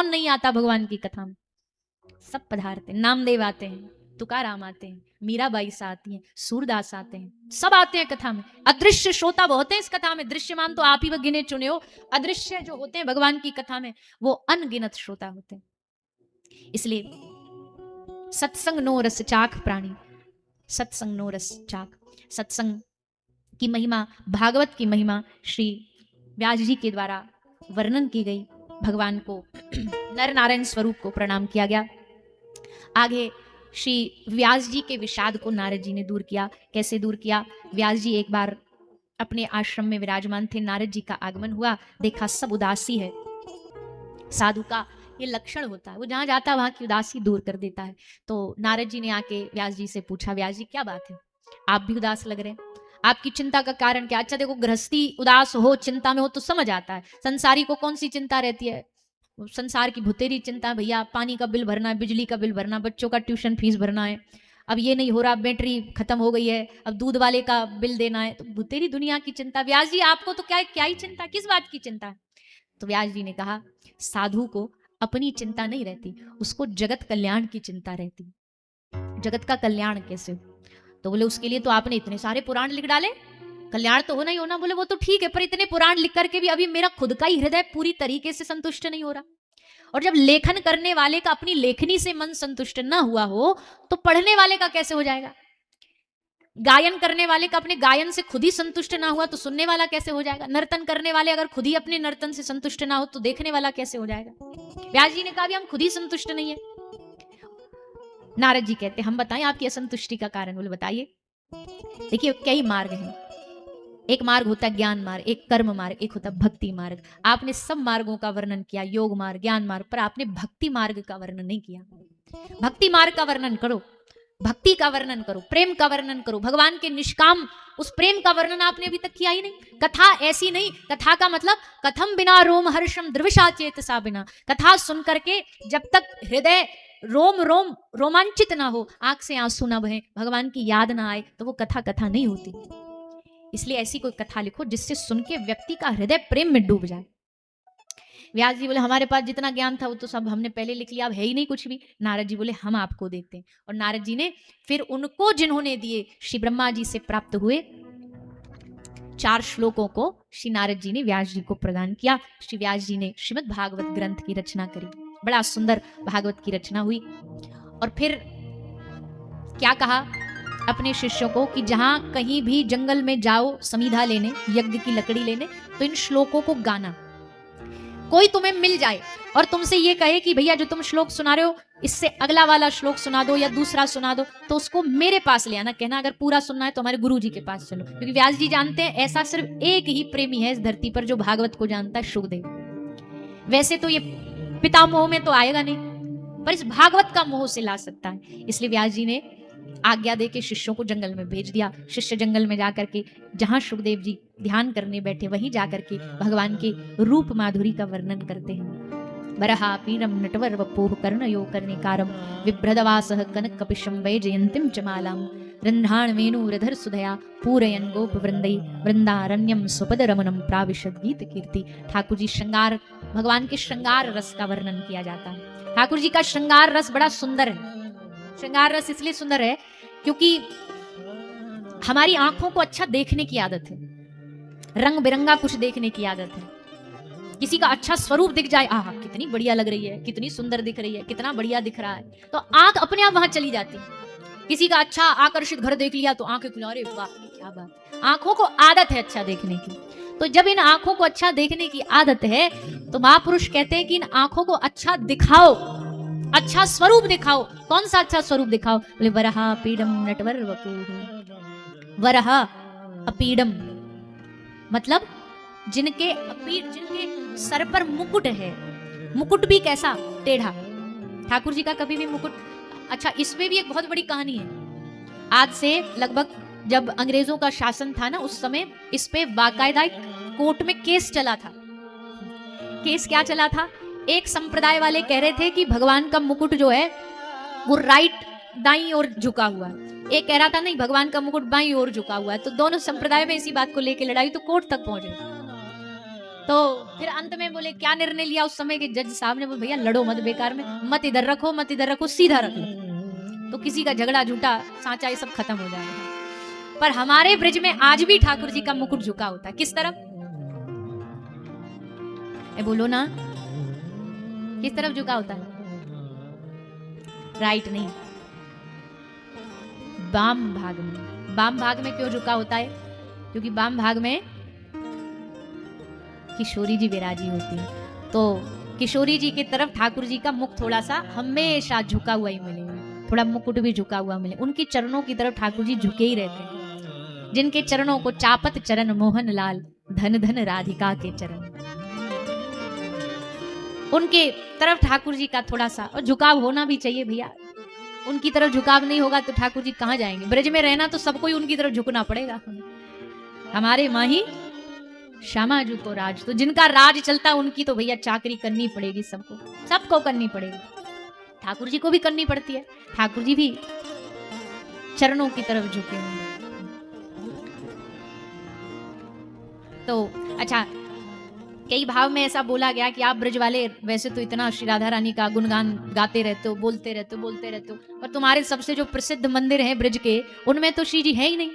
कौन नहीं आता भगवान की कथा में? सब पधारते हैं। नामदेव आते हैं, तुकाराम आते हैं, मीराबाई सा आती हैं, सूरदास आते हैं, सब आते हैं कथा में। अदृश्य श्रोता बहुत हैं इस कथा में, दृश्यमान तो आप ही गिने चुने हो। अदृश्य जो होते हैं भगवान की कथा में वो अनगिनत श्रोता होते हैं। इसलिए सत्संग नो रस चाख प्राणी, सत्संग नो रस चाख। सत्संग की महिमा, भागवत की महिमा श्री व्यास जी के द्वारा वर्णन की गई। भगवान को नर नारायण स्वरूप को प्रणाम किया गया। आगे श्री व्यास जी के विषाद को नारद जी ने दूर किया। कैसे दूर किया? व्यास जी एक बार अपने आश्रम में विराजमान थे, नारद जी का आगमन हुआ, देखा सब उदासी है। साधु का ये लक्षण होता है, वो जहां जाता है वहां की उदासी दूर कर देता है। तो नारद जी ने आके व्यास जी से पूछा, व्यास जी क्या बात है, आप भी उदास लग रहे हैं, आपकी चिंता का कारण क्या? अच्छा देखो, गृहस्थी उदास हो, चिंता में हो तो समझ आता है, संसारी को कौन सी चिंता रहती है? संसार की भुतेरी चिंता, भैया पानी का बिल भरना है, बिजली का बिल भरना, बच्चों का ट्यूशन फीस भरना है, अब ये नहीं हो रहा, बैटरी खत्म हो गई है, अब दूध वाले का बिल देना है, तो भुतेरी दुनिया की चिंता। व्यास जी आपको तो क्या क्या ही चिंता, किस बात की चिंता है? तो व्यास जी ने कहा, साधु को अपनी चिंता नहीं रहती, उसको जगत कल्याण की चिंता रहती। जगत का कल्याण कैसे? तो बोले उसके लिए तो आपने इतने सारे पुराण लिख डाले, कल्याण तो होना ही होना। बोले वो तो ठीक है, पर इतने पुराण लिख करके भी अभी मेरा खुद का ही हृदय पूरी तरीके से संतुष्ट नहीं हो रहा। और जब लेखन करने वाले का अपनी लेखनी से मन संतुष्ट ना हुआ हो तो पढ़ने वाले का कैसे हो जाएगा? गायन करने वाले का अपने गायन से खुद ही संतुष्ट ना हुआ तो सुनने वाला कैसे हो जाएगा? नर्तन करने वाले अगर खुद ही अपने नर्तन से संतुष्ट ना हो तो देखने वाला कैसे हो जाएगा? व्यास जी ने कहा भी हम खुद ही संतुष्ट नहीं है। नारद जी कहते हम बताएं आपकी असंतुष्टि का कारण? बोले बताइए। देखिए कई मार्ग हैं, एक मार्ग होता है ज्ञान मार्ग, एक कर्म मार्ग, एक होता है भक्ति मार्ग। आपने सब मार्गों का वर्णन किया, योग मार्ग, ज्ञान मार्ग, पर आपने भक्ति मार्ग का वर्णन नहीं किया। भक्ति मार्ग का वर्णन करो, भक्ति का वर्णन करो, प्रेम का वर्णन करो, भगवान के निष्काम उस प्रेम का वर्णन आपने अभी तक किया ही नहीं। कथा ऐसी नहीं, कथा का मतलब कथम बिना रोम हर्षम द्रविषा चेतसा बिना। कथा सुन करके जब तक हृदय रोम रोम रोमांचित ना हो, आंख से आंसू ना बहे, भगवान की याद ना आए, तो वो कथा कथा नहीं होती। इसलिए ऐसी कोई कथा लिखो जिससे सुन के व्यक्ति का हृदय प्रेम में डूब जाए। व्यास जी बोले हमारे पास जितना ज्ञान था वो तो सब हमने पहले लिख लिया, अब है ही नहीं कुछ भी। नारद जी बोले हम आपको देते हैं। और नारद जी ने फिर उनको जिन्होंने दिए, श्री ब्रह्मा जी से प्राप्त हुए 4 श्लोकों को श्री नारद जी ने व्यास जी को प्रदान किया। श्री व्यास जी ने श्रीमद् भागवत ग्रंथ की रचना करी, बड़ा सुंदर भागवत की रचना हुई। और फिर क्या कहा अपने शिष्यों को कि जहां कहीं भी जंगल में जाओ समीधा लेने, यज्ञ की लकड़ी लेने, तो इन श्लोकों को गाना। कोई तुम्हें मिल जाए और तुमसे ये कहे कि भैया जो तुम श्लोक सुना रहे हो इससे अगला वाला श्लोक सुना दो या दूसरा सुना दो, तो उसको मेरे पास ले आना, कहना अगर पूरा सुनना है तो हमारे गुरु जी के पास चलो। क्योंकि व्यास जी जानते हैं ऐसा सिर्फ एक ही प्रेमी है इस धरती पर जो भागवत को जानता है, शुकदेव। वैसे तो ये पिता मोह में तो आएगा नहीं, पर इस भागवत का मोह से ला सकता है। इसलिए व्यास जी ने आज्ञा दे के शिष्यों को जंगल में भेज दिया। शिष्य जंगल में जाकर के जहां सुखदेव जी ध्यान करने बैठे वहीं जाकर के भगवान के रूप माधुरी का वर्णन करते हैं। वरहा पीडम नटवर वपुः कर्णयो कर्णिकारम विभ्रदवासः कनक कपिशम वैजयंतीम च मालाम रंध्राण वेणुरधर सुधया पूरयन गोप वृंदै वृंदारण्यम स्वपद रमणम प्राविशद गीत कीर्ति। ठाकुर जी श्रृंगार, भगवान के श्रृंगार रस का वर्णन किया जाता है। ठाकुर जी का श्रृंगार रस बड़ा सुंदर है। श्रृंगार रस इसलिए सुंदर है क्योंकि हमारी आंखों को अच्छा देखने की आदत है, रंग बिरंगा कुछ देखने की आदत है। किसी का अच्छा स्वरूप दिख जाए, आहा कितनी बढ़िया लग रही है, कितनी सुंदर दिख रही है, कितना बढ़िया दिख रहा है, तो आंख अपने आप वहां चली जाती है। किसी का अच्छा आकर्षित घर देख लिया तो आंखें खुला, अरे वाह क्या बात। आंखों को आदत है अच्छा देखने की। तो जब इन आंखों को अच्छा देखने की आदत है तो महापुरुष कहते हैं कि इन आंखों को अच्छा दिखाओ, अच्छा स्वरूप दिखाओ। कौन सा अच्छा स्वरूप दिखाओ? बोले वरहा पीडम नटवर वपुः। वरहा अपीडम मतलब जिनके सर पर मुकुट है, मुकुट भी कैसा? टेढ़ा। ठाकुर जी का कभी भी मुकुट, अच्छा इसमें भी एक बहुत बड़ी कहानी है। आज से लगभग जब अंग्रेजों का शासन था ना, उस समय इस पे बाकायदा कोर्ट में केस चला था। केस क्या चला था? एक संप्रदाय वाले कह रहे थे कि भगवान का मुकुट जो है वो राइट दाईं ओर झुका हुआ है, एक कह रहा था नहीं भगवान का मुकुट बाईं ओर झुका हुआ है। तो दोनों संप्रदाय में इसी बात को लेकर लड़ाई, तो कोर्ट तक पहुंच गई। तो फिर अंत में बोले क्या निर्णय लिया उस समय के जज साहब ने, बोले भैया लड़ो मत बेकार में, मत इधर रखो मत इधर रखो, सीधा रख लो, तो किसी का झगड़ा झूठा सांचा ये सब खत्म हो जाएगा। पर हमारे ब्रज में आज भी ठाकुर जी का मुकुट झुका होता है। किस तरफ? बोलो ना, किस तरफ झुका होता है? राइट नहीं, वाम भाग में। वाम भाग में क्यों झुका होता है? क्योंकि वाम भाग में किशोरी जी विराजी होती है, तो किशोरी जी की तरफ ठाकुर जी का मुख थोड़ा सा हमेशा झुका हुआ ही मिलेगा, थोड़ा मुकुट भी झुका हुआ मिले। उनके चरणों की तरफ ठाकुर जी झुके ही रहते हैं, जिनके चरणों को चापत चरण मोहन लाल, धन धन राधिका के चरण, उनके तरफ ठाकुर जी का थोड़ा सा और झुकाव होना भी चाहिए भैया। उनकी तरफ झुकाव नहीं होगा तो ठाकुर जी कहाँ जाएंगे? ब्रज में रहना तो सबको ही उनकी तरफ झुकना पड़ेगा। हमारे माही श्यामा जी को राज, तो जिनका राज चलता उनकी तो भैया चाकरी करनी पड़ेगी, सबको करनी पड़ेगी। ठाकुर जी को भी करनी पड़ती है, ठाकुर जी भी चरणों की तरफ झुके होंगे। तो अच्छा, कई भाव में ऐसा बोला गया कि आप ब्रज वाले वैसे तो इतना श्री राधा रानी का गुणगान गाते रहते हो, बोलते रहते हो, पर तुम्हारे सबसे जो प्रसिद्ध मंदिर हैं ब्रज के, उनमें तो श्री जी है ही नहीं।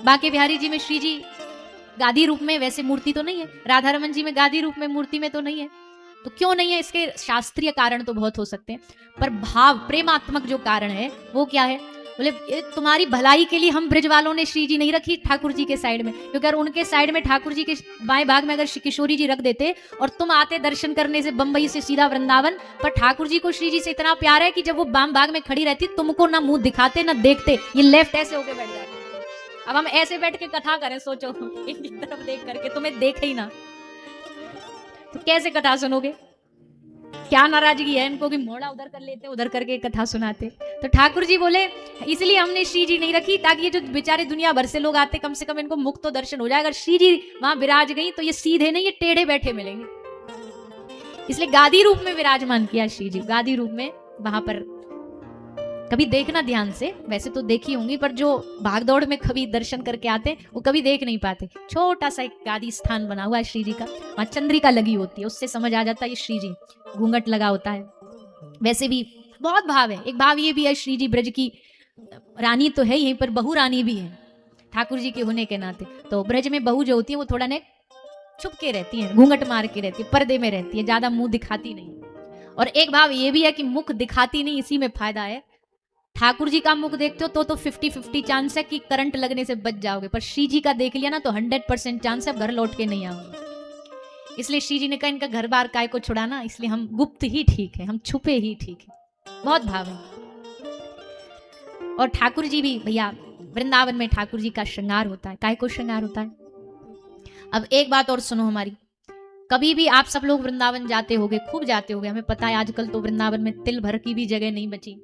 बांके बिहारी जी में श्री जी गादी रूप में वैसे मूर्ति तो नहीं है, राधा रमन जी में गादी रूप में मूर्ति में तो नहीं है। तो क्यों नहीं है? इसके शास्त्रीय कारण तो बहुत हो सकते हैं, पर भाव प्रेमात्मक जो कारण है वो क्या है? बोले तुम्हारी भलाई के लिए हम ब्रज वालों ने श्री जी नहीं रखी ठाकुर जी के साइड में, क्योंकि अगर उनके साइड में ठाकुर जी के बाएं भाग में अगर किशोरी जी रख देते और तुम आते दर्शन करने से बंबई से सीधा वृंदावन, पर ठाकुर जी को श्री जी से इतना प्यार है कि जब वो बाम भाग में खड़ी रहती तुमको ना मुंह दिखाते ना देखते, ये लेफ्ट ऐसे होके बैठ जाते। अब हम ऐसे बैठ के कथा करें, सोचो इनकी तरफ देख करके, तुम्हें देखे ही ना तो कैसे कथा सुनोगे? क्या नाराजगी है इनको कि मोड़ा उधर कर लेते उधर करके कथा सुनाते। तो ठाकुर जी बोले इसलिए हमने श्री जी नहीं रखी, ताकि ये जो बेचारे दुनिया भर से लोग आते कम से कम इनको मुक्त तो दर्शन हो जाए। अगर श्री जी वहां विराज गई तो ये सीधे नहीं, ये टेढ़े बैठे मिलेंगे, इसलिए गादी रूप में विराजमान किया श्री जी। गादी रूप में वहां पर कभी देखना ध्यान से, वैसे तो देखी होंगी, पर जो भागदौड़ में कभी दर्शन करके आते वो कभी देख नहीं पाते। छोटा सा एक गादी स्थान बना हुआ है श्री जी का, वहां चंद्रिका लगी होती है, उससे समझ आ जाता है ये श्री जी। घूंघट लगा होता है, वैसे भी बहुत भाव है। एक भाव ये भी है, श्री जी ब्रज की रानी तो है यहीं पर बहू रानी भी है ठाकुर जी के होने के नाते। तो ब्रज में बहू जो होती है वो थोड़ा ने छुप के रहती है, घूंघट मार के रहती है, पर्दे में रहती है, ज्यादा मुंह दिखाती नहीं। और एक भाव ये भी है कि मुख दिखाती नहीं, इसी में फायदा है। ठाकुर जी का मुख देखते हो तो 50-50 चांस है कि करंट लगने से बच जाओगे, पर श्री जी का देख लिया ना तो 100% चांस है घर लौट के नहीं आओगे। इसलिए श्री जी ने कहा इनका घर बार काय को छुड़ाना, इसलिए हम गुप्त ही ठीक है, हम छुपे ही ठीक है। बहुत भाव है। और ठाकुर जी भी भैया वृंदावन में ठाकुर जी का श्रृंगार होता है। काय को श्रृंगार होता है? अब एक बात और सुनो हमारी, कभी भी आप सब लोग वृंदावन जाते होगे, खूब जाते होगे, हमें पता है आजकल तो वृंदावन में तिल भर की भी जगह नहीं बची।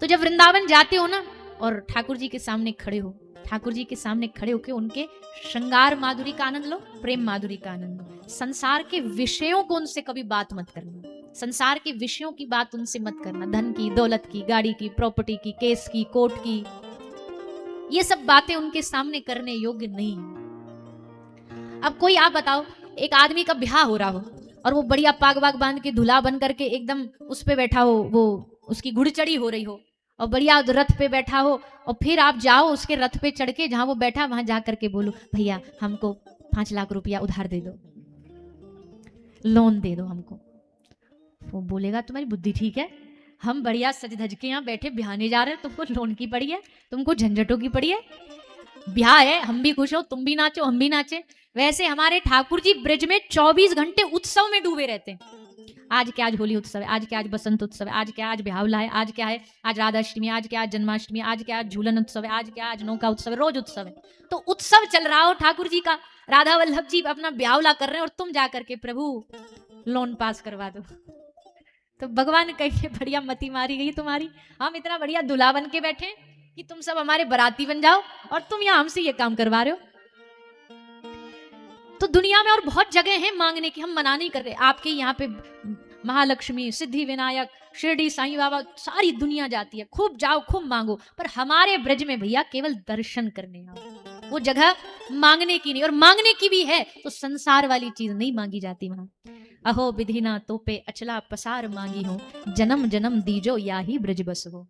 तो जब वृंदावन जाते हो ना और ठाकुर जी के सामने खड़े हो, ठाकुर जी के सामने खड़े होकर उनके श्रृंगार माधुरी का आनंद लो, प्रेम माधुरी का आनंद लो। संसार के विषयों को उनसे कभी बात मत करना, संसार के विषयों की बात उनसे मत करना, धन की, दौलत की, गाड़ी की, प्रॉपर्टी की, केस की, कोर्ट की, ये सब बातें उनके सामने करने योग्य नहीं। अब कोई आप बताओ, एक आदमी का ब्याह हो रहा हो और वो बढ़िया पाग वाग बांध के दूल्हा बन करके एकदम उस पे बैठा हो, वो उसकी घुड़चड़ी हो रही हो और बढ़िया रथ पे बैठा हो, और फिर आप जाओ उसके रथ पे चढ़ के जहां वो बैठा वहां जा करके बोलो भैया हमको 5 लाख रुपया उधार दे दो, लोन दे दो हमको। वो बोलेगा तुम्हारी बुद्धि ठीक है, हम बढ़िया सज धज के यहाँ बैठे ब्याहने जा रहे हैं, तुमको लोन की पड़ी है, तुमको झंझटों की पड़ी है, ब्याह है, हम भी खुश हो, तुम भी नाचो हम भी नाचे। वैसे हमारे ठाकुर जी ब्रज में 24 घंटे उत्सव में डूबे रहते हैं। आज क्या, आज होली उत्सव है, आज क्या, आज बसंत उत्सव है, आज क्या, आज ब्यावला है, आज क्या है, आज राधाष्टमी, आज क्या, आज जन्माष्टमी, आज क्या, आज झूलन उत्सव है, आज क्या, आज नौका उत्सव है, रोज उत्सव है। तो उत्सव चल रहा हो ठाकुर जी का, राधा वल्लभ जी अपना ब्यावला कर रहे हैं और तुम जाकर के प्रभु लोन पास करवा दो। तो भगवान कहिए बढ़िया मती मारी गई तुम्हारी, हम इतना बढ़िया दूल्हा बन के बैठे कि तुम सब हमारे बराती बन जाओ और तुम यहाँ हमसे ये काम करवा रहे हो। तो दुनिया में और बहुत जगह है मांगने की, हम मना नहीं कर रहे। आपके यहाँ पे महालक्ष्मी, सिद्धि विनायक, शिरडी साईं बाबा, सारी दुनिया जाती है, खूब जाओ खूब मांगो, पर हमारे ब्रज में भैया केवल दर्शन करने आओ। वो जगह मांगने की नहीं, और मांगने की भी है तो संसार वाली चीज नहीं मांगी जाती वहां। अहो विधिना तो पे अचला पसार मांगी हो, जन्म जन्म दीजो या ही ब्रज बस हो।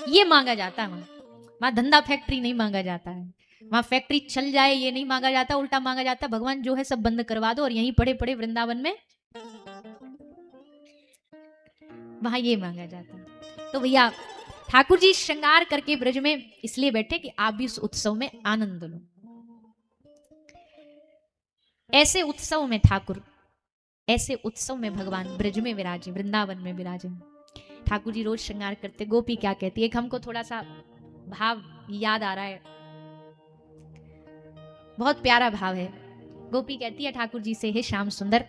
ये मांगा जाता है वहां धंधा फैक्ट्री नहीं मांगा जाता है, वहां फैक्ट्री चल जाए ये नहीं मांगा जाता, उल्टा मांगा जाता है भगवान जो है सब बंद करवा दो और यहीं पड़े पड़े वृंदावन में, वहां ये मांगा जाता है। तो भैया ठाकुर जी श्रृंगार करके ब्रज में इसलिए बैठे कि आप भी उस उत्सव में आनंद लो। ऐसे उत्सव में ठाकुर, ऐसे उत्सव में भगवान ब्रज में विराजे, वृंदावन में विराजे। ठाकुर जी रोज श्रृंगार करते। गोपी क्या कहती है, एक हमको थोड़ा सा भाव याद आ रहा है, बहुत प्यारा भाव है। गोपी कहती है ठाकुर जी से, हे श्याम सुंदर,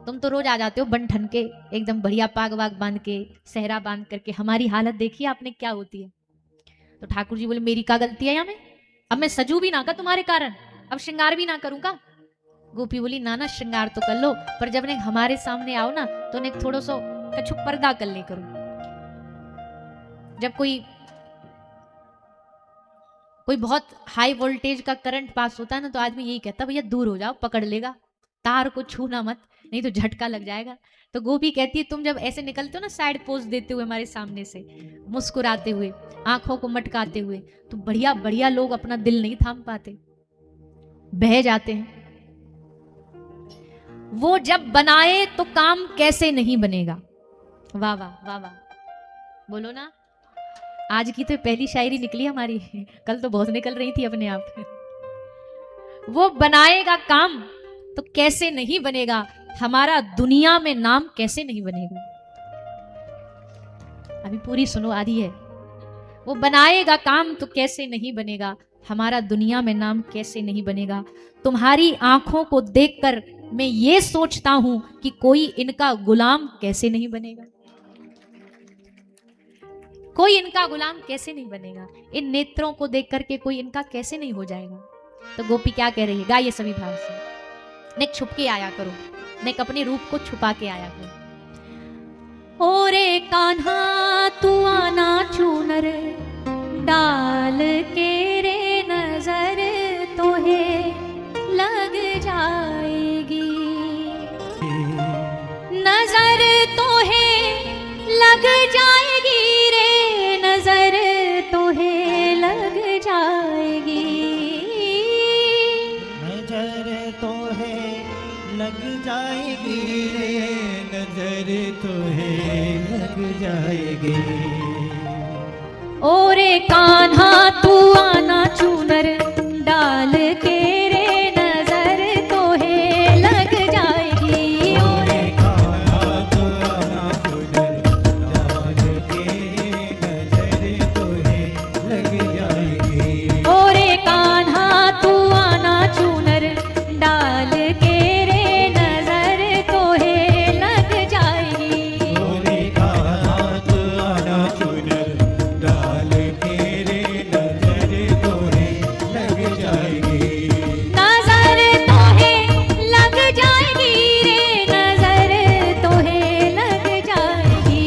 तुम तो रोज आ जाते हो बन ठन के, एकदम बढ़िया पाग वाग बांध के, सहरा बांध करके, हमारी हालत देखिए आपने क्या होती है। तो ठाकुर जी बोले मेरी क्या गलती है यहाँ में, अब मैं सजू भी ना का तुम्हारे कारण, अब श्रृंगार भी ना करूंगा। गोपी बोली नाना श्रृंगार तो कर लो, पर जब ने हमारे सामने आओ ना तो ने थोड़ा सा कछु पर्दा कर ले करो। जब कोई बहुत हाई वोल्टेज का करंट पास होता है ना तो आदमी यही कहता भैया दूर हो जाओ, पकड़ लेगा, तार को छूना मत नहीं तो झटका लग जाएगा। तो गोपी कहती है तुम जब ऐसे निकलते हो ना साइड पोज देते हुए हमारे सामने से, मुस्कुराते हुए, आंखों को मटकाते हुए, तो बढ़िया बढ़िया लोग अपना दिल नहीं थाम पाते, बह जाते हैं। वो जब बनाए तो काम कैसे नहीं बनेगा। वाह वाह वाह वाह, बोलो ना। आज की तो पहली शायरी निकली हमारी, कल तो बहुत निकल रही थी अपने आप। वो बनाएगा काम तो कैसे नहीं बनेगा, हमारा दुनिया में नाम कैसे नहीं बनेगा। अभी पूरी सुनो, आधी है। वो बनाएगा काम तो कैसे नहीं बनेगा, हमारा दुनिया में नाम कैसे नहीं बनेगा। तुम्हारी आंखों को देखकर मैं ये सोचता हूं कि कोई इनका गुलाम कैसे नहीं बनेगा, कोई इनका गुलाम कैसे नहीं बनेगा। इन नेत्रों को देख करके कोई इनका कैसे नहीं हो जाएगा। तो गोपी क्या कह रही है, गाइए सभी भाव से। ने छुप के आया करो, ने अपने रूप को छुपा के आया करो। ओरे कान्हा तू आना चूनर डाल के रे, नजर तो है लग जाएगी, नजर तो है लग जाएगी रे, नजर तो है लग जाएगी, नजर तो है लग जाएगी रे, नजर तो है लग जाएगी। ओरे कान्हा तू आना चूनर डाल के रे, नजर तो है लग जाएगी। ओरे कान्हा तू आना चूनर डाल के, नजर तो है लग जाएगी। ओरे कान्हा तू आना चूनर डाल के रे, नजर तो है लग जाएगी। ओरे कान्हा तू आना चूनर डाल के रे, नजर तो है लग जाएगी। नजर तो है लग जाएगी रे, नजर तो है लग जाएगी,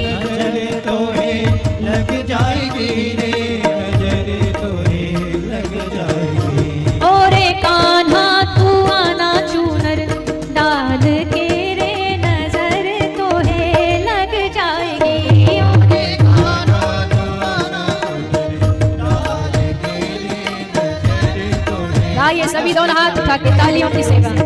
नजर तो है लग जाएगी रे, नजर तो है लग जाएगी। ओरे कान्हा तू आना चूनर डाल के रे, नजर तो है लग जाएगी। ओरे कान्हा तू आना चूनर डाल के रे, नजर तो है। गाइए सभी दोनों हाथ उठा के तालियों की सेवा।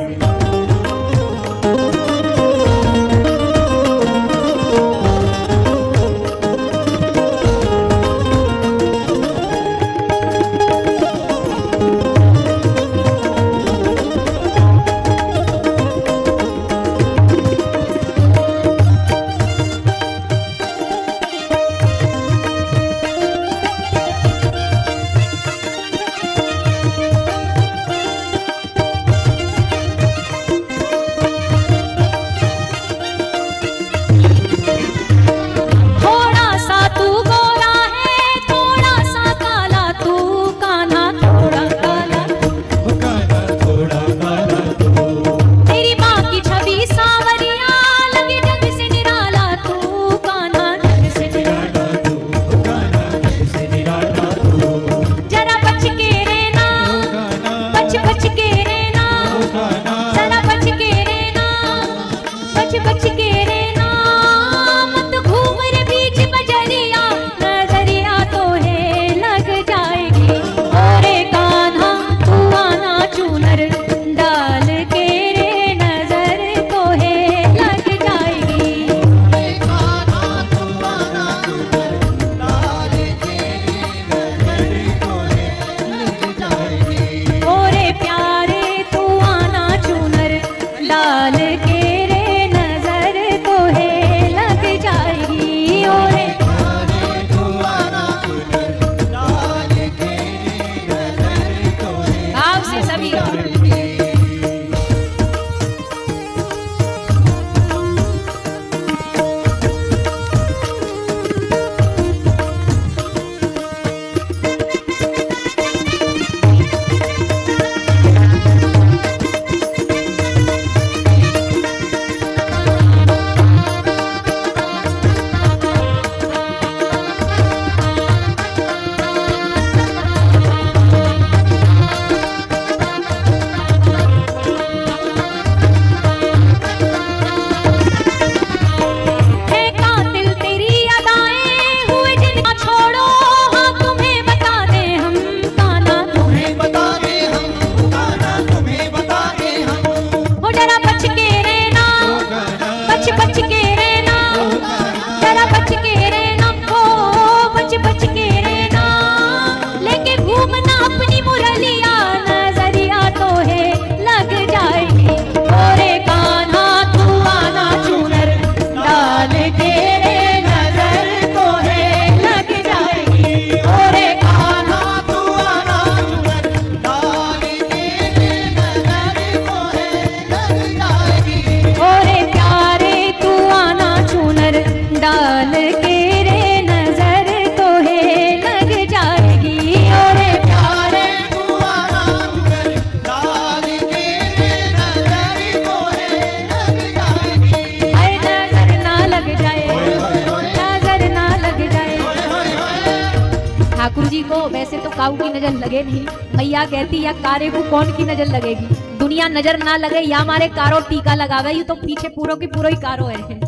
जी को वैसे तो काऊ की नजर लगे नहीं, मैया कहती या कारे को कौन की नजर लगेगी, दुनिया नजर ना लगे या हमारे कारो टीका लगावे, ये तो पीछे पूरो की पूरो ही कारो है।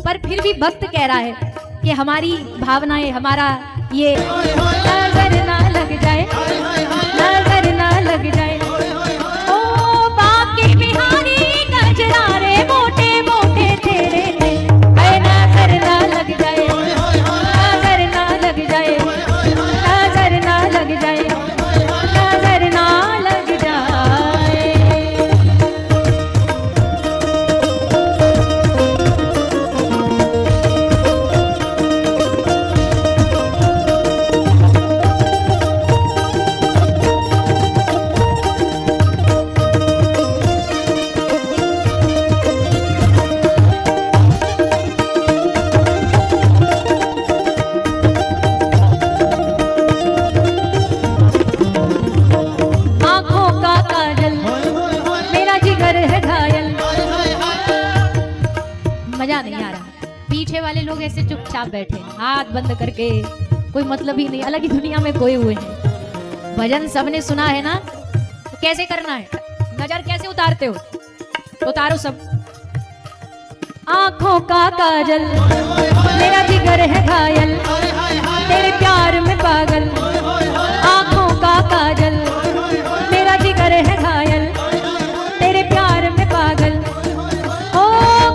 पर फिर भी भक्त कह रहा है कि हमारी भावनाएं, हमारा ये नजर ना लग जाए, नजर ना लग जाए। ओ बाकी बिहारी गजरा रे मोटे मोटे तेरे ने, नजर ना लग जाए, नजर ना लग जाए, नजर ना लग जाए, नजर ना लग जाए। मजा नहीं आ रहा, पीछे वाले लोग ऐसे चुपचाप बैठे, हाथ बंद करके, कोई मतलब ही नहीं, अलग ही दुनिया में खोए हुए हैं। भजन सबने सुना है ना, तो कैसे करना है, नजर कैसे उतारते हो, उतारो सब। आंखों का काजल मेरा जिगर है घायल, तेरे प्यार में पागल। आंखों का काजल मेरा जिगर है घायल, तेरे प्यार में पागल। ओ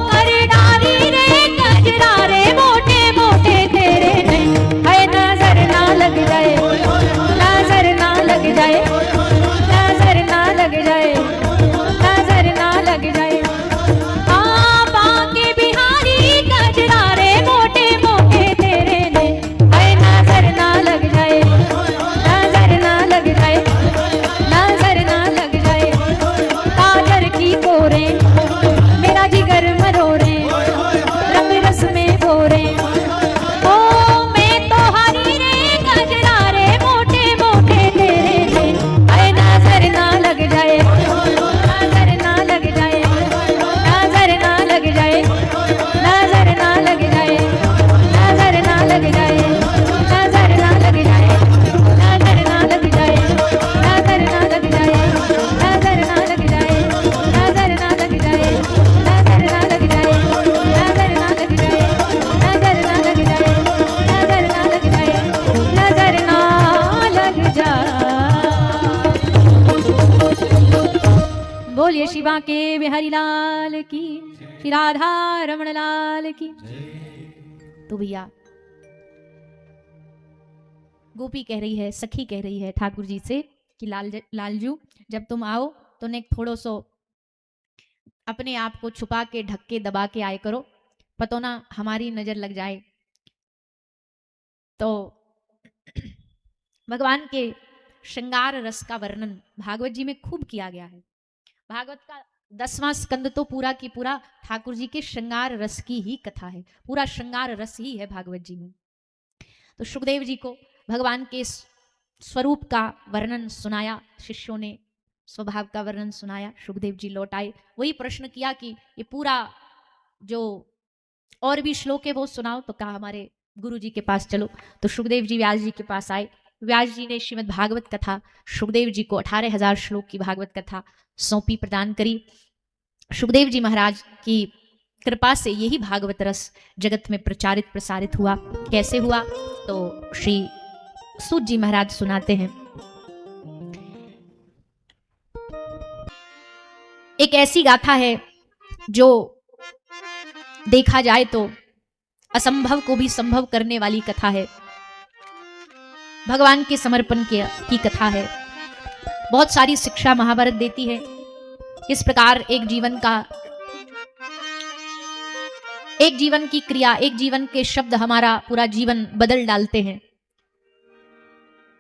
कर डाली रे गजरा रे मोटे मोटे तेरे ने, है नजर ना लग जाए, नजर ना लग जाए, नजर ना लग जाए, नजर ना लग जाए। बाकी बिहारी गजरा रे मोटे मोटे तेरे ने, है नजर ना लग जाए, नजर ना लग जाए, नजर ना लग जाए। काजर की कोरे मेरा जिगर मरोरे, रंग रस में भोरे। ओ मैं तो हरी रे गजरा रे मोटे मोटे तेरे ने, है नजर ना लग जाए, नजर ना लग जाए, नजर ना लग जाए, नजर ना लग जाए, नजर ना लग जाए, नजर ना लग जाए, नजर ना लग जाए, नजर ना लग जाए, नजर ना लग जाए, नजर ना लग जाए, नजर ना लग जाए, नजर ना लग जाए, नजर ना लग जाए, नजर ना लग जाए, नजर ना लग जाए। बोलिए शिवा के बिहारी लाल की, श्री राधा रमण लाल की। तो भैया गोपी कह रही है, सखी कह रही है ठाकुर जी से कि लालजू जब तुम आओ तो ने थोड़ो सो अपने आप को छुपा के ढक के दबा के आए करो, पतो ना हमारी नजर लग जाए। तो भगवान के श्रृंगार रस का वर्णन भागवत जी में खूब किया गया है। भागवत का 10वां स्कंद तो पूरा की पूरा ठाकुर जी के श्रृंगार रस की ही कथा है, पूरा श्रृंगार रस ही है भागवत जी में। तो सुखदेव जी को भगवान के स्वरूप का वर्णन सुनाया, शिष्यों ने स्वभाव का वर्णन सुनाया, सुखदेव जी लौट आए, वही प्रश्न किया कि ये पूरा जो और भी श्लोक है वो सुनाओ। तो कहा हमारे गुरु जी के पास चलो। तो सुखदेव जी व्यास जी के पास आए। व्यास जी ने श्रीमद् भागवत कथा सुखदेव जी को 18,000 श्लोक की भागवत कथा सौंपी, प्रदान करी। सुखदेव जी महाराज की कृपा से यही भागवत रस जगत में प्रचारित प्रसारित हुआ। कैसे हुआ तो श्री सूत जी महाराज सुनाते हैं। एक ऐसी गाथा है जो देखा जाए तो असंभव को भी संभव करने वाली कथा है, भगवान के समर्पण की कथा है। बहुत सारी शिक्षा महाभारत देती है, किस प्रकार एक जीवन की क्रिया, एक जीवन के शब्द हमारा पूरा जीवन बदल डालते हैं,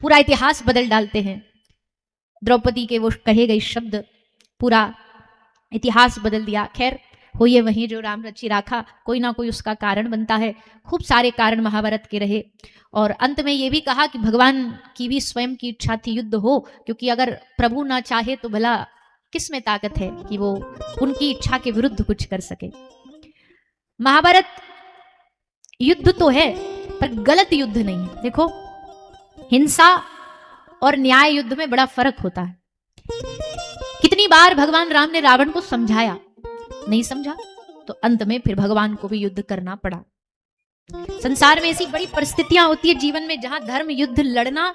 पूरा इतिहास बदल डालते हैं। द्रौपदी के वो कहे गए शब्द पूरा इतिहास बदल दिया। खैर होइए वहीं जो राम रचि राखा, कोई ना कोई उसका कारण बनता है। खूब सारे कारण महाभारत के रहे और अंत में ये भी कहा कि भगवान की भी स्वयं की इच्छा थी युद्ध हो, क्योंकि अगर प्रभु ना चाहे तो भला किस में ताकत है कि वो उनकी इच्छा के विरुद्ध कुछ कर सके। महाभारत युद्ध तो है पर गलत युद्ध नहीं है। देखो हिंसा और न्याय युद्ध में बड़ा फर्क होता है। कितनी बार भगवान राम ने रावण को समझाया, नहीं समझा, तो अंत में फिर भगवान को भी युद्ध करना पड़ा। संसार में ऐसी बड़ी परिस्थितियां होती है जीवन में जहां धर्म युद्ध लड़ना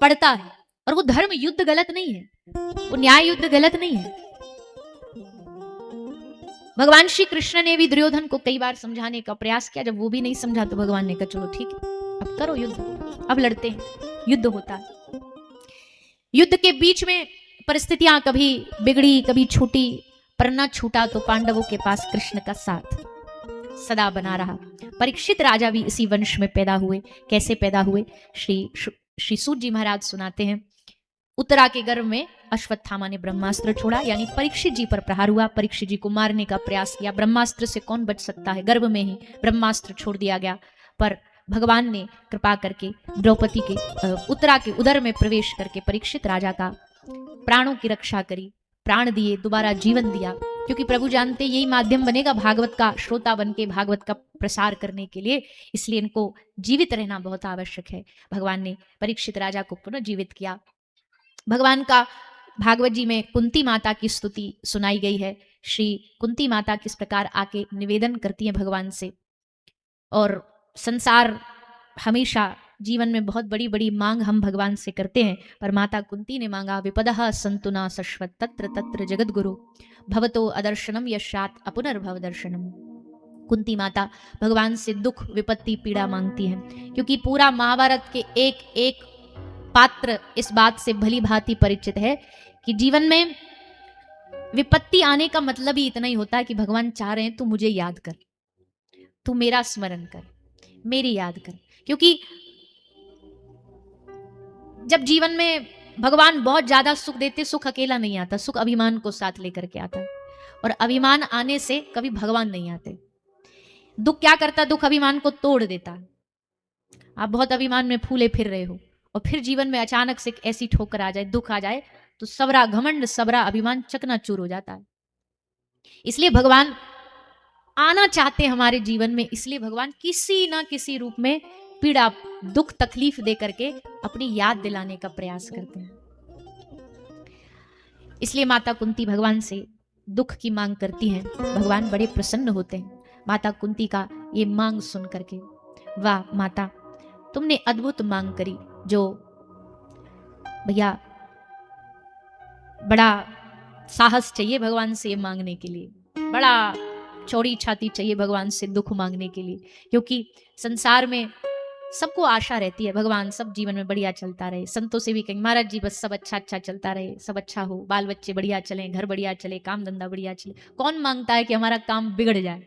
पड़ता है, और वो धर्म युद्ध गलत नहीं है, वो न्याय युद्ध गलत नहीं है। भगवान श्री कृष्ण ने भी दुर्योधन को कई बार समझाने का प्रयास किया, जब वो भी नहीं समझा तो भगवान ने कहा चलो ठीक है, अब करो युद्ध, अब लड़ते हैं, युद्ध होता है। युद्ध के बीच में परिस्थितियां कभी बिगड़ी कभी छूटी, पर न छूटा तो पांडवों के पास कृष्ण का साथ सदा बना रहा। परीक्षित राजा भी इसी वंश में पैदा हुए। कैसे पैदा हुए? श्री सूत जी महाराज सुनाते हैं, उत्तरा के गर्भ में अश्वत्थामा ने ब्रह्मास्त्र छोड़ा, यानी परीक्षित जी पर प्रहार हुआ, परीक्षित जी को मारने का प्रयास किया। ब्रह्मास्त्र से कौन बच सकता है? गर्भ में ही ब्रह्मास्त्र छोड़ दिया गया, पर भगवान ने कृपा करके द्रौपदी के उत्तरा के उदर में प्रवेश करके परीक्षित राजा का प्राणों की रक्षा करी, प्राण दिए, दोबारा जीवन दिया, क्योंकि प्रभु जानते यही माध्यम बनेगा भागवत का, श्रोता बन के भागवत का प्रसार करने के लिए, इसलिए इनको जीवित रहना बहुत आवश्यक है। भगवान ने परीक्षित राजा को पुनः जीवित किया। भगवान का भागवत जी में कुंती माता की स्तुति सुनाई गई है। श्री कुंती माता किस प्रकार आके निवेदन करती है भगवान से, और संसार हमेशा जीवन में बहुत बड़ी बड़ी मांग हम भगवान से करते हैं, पर माता कुंती ने मांगा, विपदः सन्तु न शश्वत् तत्र तत्र जगद्गुरु भवतो अदर्शनम यशात् अपुनर्भव दर्शनम। कुंती माता भगवान से दुख विपत्ति पीड़ा मांगती हैं, क्योंकि पूरा महाभारत के एक एक पात्र इस बात से भली भांति परिचित है कि जीवन में विपत्ति आने का मतलब ही इतना ही होता है कि भगवान चाह रहे हैं तू मुझे याद कर, तू मेरा स्मरण कर, मेरी याद कर। क्योंकि जब जीवन में भगवान बहुत ज्यादा सुख देते, सुख अकेला नहीं आता, सुख अभिमान को साथ लेकर के आता, और अभिमान आने से कभी भगवान नहीं आते। दुख क्या करता? दुख अभिमान को तोड़ देता। आप बहुत अभिमान में फूले फिर रहे हो, और फिर जीवन में अचानक से ऐसी ठोकर आ जाए, दुख आ जाए, तो सबरा घमंड, सबरा अभिमान चकनाचूर हो जाता है। इसलिए भगवान आना चाहते हैं हमारे जीवन में, इसलिए भगवान किसी ना किसी रूप में पीड़ा, दुख, तकलीफ दे करके अपनी याद दिलाने का प्रयास करते हैं। इसलिए माता कुंती भगवान से दुख की मांग करती हैं, भगवान बड़े प्रसन्न होते हैं माता कुंती का ये मांग सुन करके। वाह माता, तुमने अद्भुत मांग करी, जो भैया बड़ा साहस चाहिए भगवान से ये मांगने के लिए, बड़ा चौड़ी छाती चाहिए भगवान से दुख मांगने के लिए, क्योंकि संसार में सबको आशा रहती है भगवान सब जीवन में बढ़िया चलता रहे। संतों से भी कहेंगे महाराज जी बस सब अच्छा अच्छा चलता रहे, सब अच्छा हो, बाल बच्चे बढ़िया चले, घर बढ़िया चले, काम धंधा बढ़िया चले। कौन मांगता है कि हमारा काम बिगड़ जाए?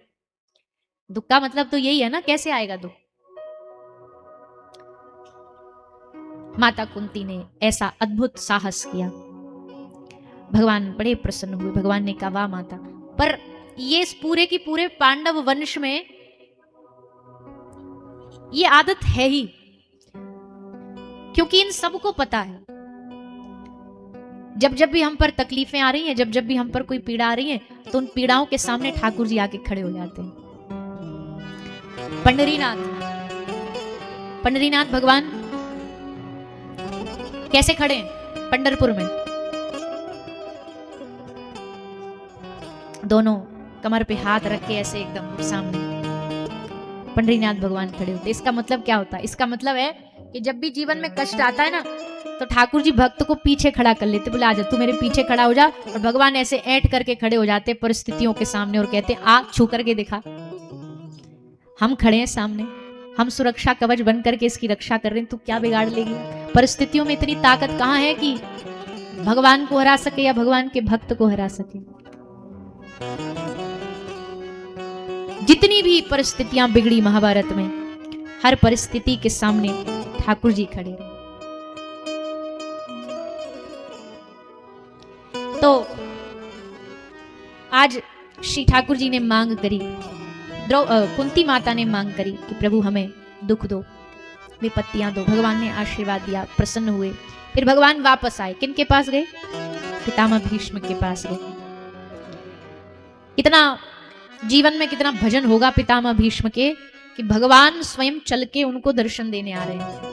दुख का मतलब तो यही है ना, कैसे आएगा दुख? माता कुंती ने ऐसा अद्भुत साहस किया, भगवान बड़े प्रसन्न हुए। भगवान ने कहा वाह माता, पर ये पूरे की पूरे पांडव वंश में ये आदत है ही, क्योंकि इन सबको पता है जब जब भी हम पर तकलीफें आ रही हैं, जब जब भी हम पर कोई पीड़ा आ रही है, तो उन पीड़ाओं के सामने ठाकुर जी आके खड़े हो जाते हैं। पंडरीनाथ भगवान कैसे खड़े हैं? पंढरपुर में दोनों कमर पे हाथ रख के ऐसे एकदम सामने पंडरीनाथ भगवान खड़े होते। इसका मतलब क्या होता है? इसका मतलब है कि जब भी जीवन में कष्ट आता है ना, तो ठाकुर जी भक्त को पीछे खड़ा कर लेते, बोले आजा तू मेरे पीछे खड़ा हो जा, और भगवान ऐसे ऐंठ करके खड़े हो जाते परिस्थितियों के सामने और कहते आ छू करके दिखा, हम खड़े हैं सामने, हम सुरक्षा कवच बन करके इसकी रक्षा कर रहे हैं, तू क्या बिगाड़ लेगी? परिस्थितियों में इतनी ताकत कहाँ है कि भगवान को हरा सके या भगवान के भक्त को हरा सके? जितनी भी परिस्थितियां बिगड़ी महाभारत में, हर परिस्थिति के सामने ठाकुर जी खड़े रहे। तो आज श्री ठाकुर जी ने मांग करी, कुंती माता ने मांग करी कि प्रभु हमें दुख दो, विपत्तियां दो। भगवान ने आशीर्वाद दिया, प्रसन्न हुए। फिर भगवान वापस आए, किनके पास गए? पितामह भीष्म के पास गए। कितना जीवन में कितना भजन होगा पितामह भीष्म के कि भगवान स्वयं चल के उनको दर्शन देने आ रहे हैं।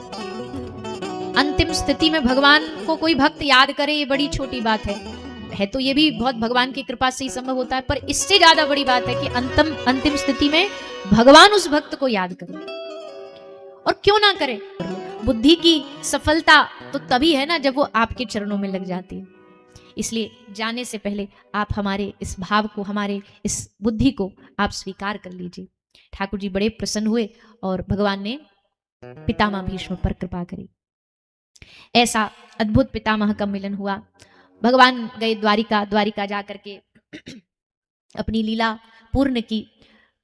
अंतिम स्थिति में भगवान को कोई भक्त याद करे, ये बड़ी छोटी बात है तो ये भी बहुत भगवान की कृपा से ही संभव होता है, पर इससे ज्यादा बड़ी बात है कि अंतिम स्थिति में भगवान उस भक्त को याद करे। और क्यों ना करे, बुद्धि की सफलता तो तभी है ना जब वो आपके चरणों में लग जाती है। इसलिए जाने से पहले आप हमारे इस भाव को, हमारे इस बुद्धि को आप स्वीकार कर लीजिए। ठाकुर जी बड़े प्रसन्न हुए और भगवान ने पितामह भीष्म पर कृपा करी। ऐसा अद्भुत पितामह का मिलन हुआ। भगवान गए द्वारिका जा करके अपनी लीला पूर्ण की।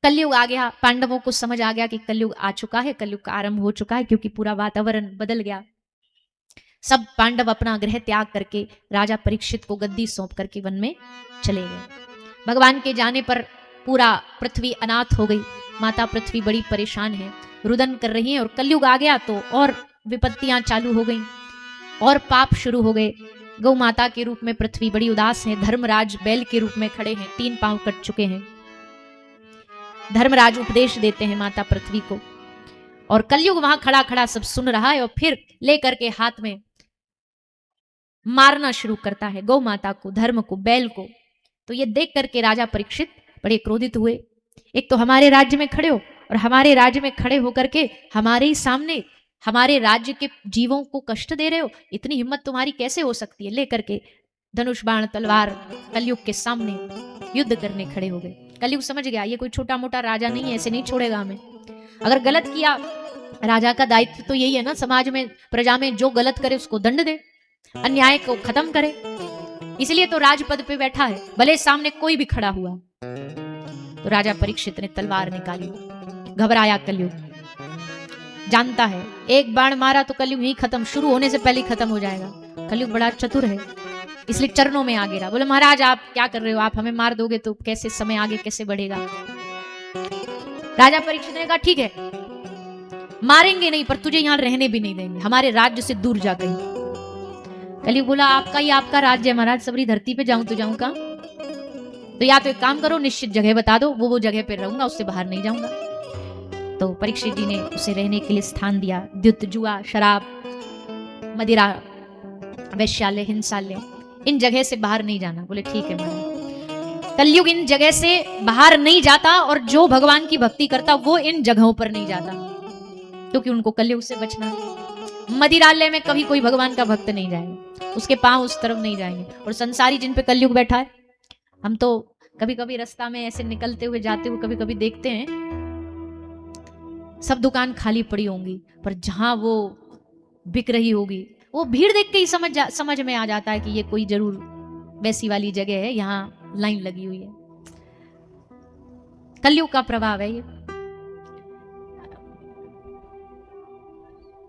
कलयुग आ गया, पांडवों को समझ आ गया कि कलयुग आ चुका है, कलयुग का आरंभ हो चुका है, क्योंकि पूरा वातावरण बदल गया। सब पांडव अपना गृह त्याग करके राजा परीक्षित को गद्दी सौंप करके वन में चले गए। भगवान के जाने पर पूरा पृथ्वी अनाथ हो गई। माता पृथ्वी बड़ी परेशान है, रुदन कर रही है, और कलयुग आ गया तो और विपत्तियां चालू हो गई और पाप शुरू हो गए। गौ माता के रूप में पृथ्वी बड़ी उदास है। धर्मराज बैल के रूप में खड़े हैं, 3 पांव कट चुके हैं। धर्मराज उपदेश देते हैं माता पृथ्वी को, और कलयुग वहां खड़ा खड़ा सब सुन रहा है, और फिर लेकर के हाथ में मारना शुरू करता है गौ माता को, धर्म को, बैल को। तो ये देख करके राजा परीक्षित बड़े क्रोधित हुए। एक तो हमारे राज्य में खड़े हो, और हमारे राज्य में खड़े होकर के हमारे ही सामने हमारे राज्य के जीवों को कष्ट दे रहे हो, इतनी हिम्मत तुम्हारी कैसे हो सकती है। लेकर के धनुष बाण तलवार कलयुग के सामने युद्ध करने खड़े हो गए। कलयुग समझ गया ये कोई छोटा मोटा राजा नहीं है, ऐसे नहीं छोड़ेगा हमें। अगर गलत किया, राजा का दायित्व तो यही है ना, समाज में प्रजा में जो गलत करे उसको दंड दे, अन्याय को खत्म करे। इसलिए तो राजपद पे बैठा है, भले सामने कोई भी खड़ा हुआ। तो राजा परीक्षित ने तलवार निकाली। घबराया कलयुग, जानता है एक बाण मारा तो कलयुग ही खत्म, शुरू होने से पहले ही खत्म हो जाएगा। कलयुग बड़ा चतुर है, इसलिए चरणों में आ गिरा। बोले महाराज आप क्या कर रहे हो, आप हमें मार दोगे तो कैसे समय आगे कैसे बढ़ेगा। राजा परीक्षित ने कहा ठीक है, मारेंगे नहीं, पर तुझे यहां रहने भी नहीं देंगे, हमारे राज्य से दूर जा कहीं। कलयुग बोला आपका ही आपका राज्य है महाराज, सबरी धरती पे जाऊं तो जाऊं कहां। तो या तो एक काम करो, निश्चित जगह बता दो, वो जगह पे रहूंगा, उससे बाहर नहीं जाऊंगा। तो परीक्षित जी ने उसे रहने के लिए स्थान दिया। द्युत, जुआ, शराब, मदिरा, वैश्यालय, हिंसालय, इन जगह से बाहर नहीं जाना। बोले ठीक है महाराज। कलयुग इन जगह से बाहर नहीं जाता, और जो भगवान की भक्ति करता वो इन जगहों पर नहीं जाता, क्योंकि उनको कलयुग से बचना। मदिरालय में कभी कोई भगवान का भक्त नहीं जाएगा, उसके पांव उस तरफ नहीं जाएंगे। और संसारी जिन पे कलयुग बैठा है, हम तो कभी कभी रास्ता में ऐसे निकलते हुए जाते हुए कभी कभी देखते हैं सब दुकान खाली पड़ी होंगी, पर जहां वो बिक रही होगी वो भीड़ देख के ही समझ में आ जाता है कि ये कोई जरूर वैसी वाली जगह है, यहाँ लाइन लगी हुई है। कलयुग का प्रभाव है ये।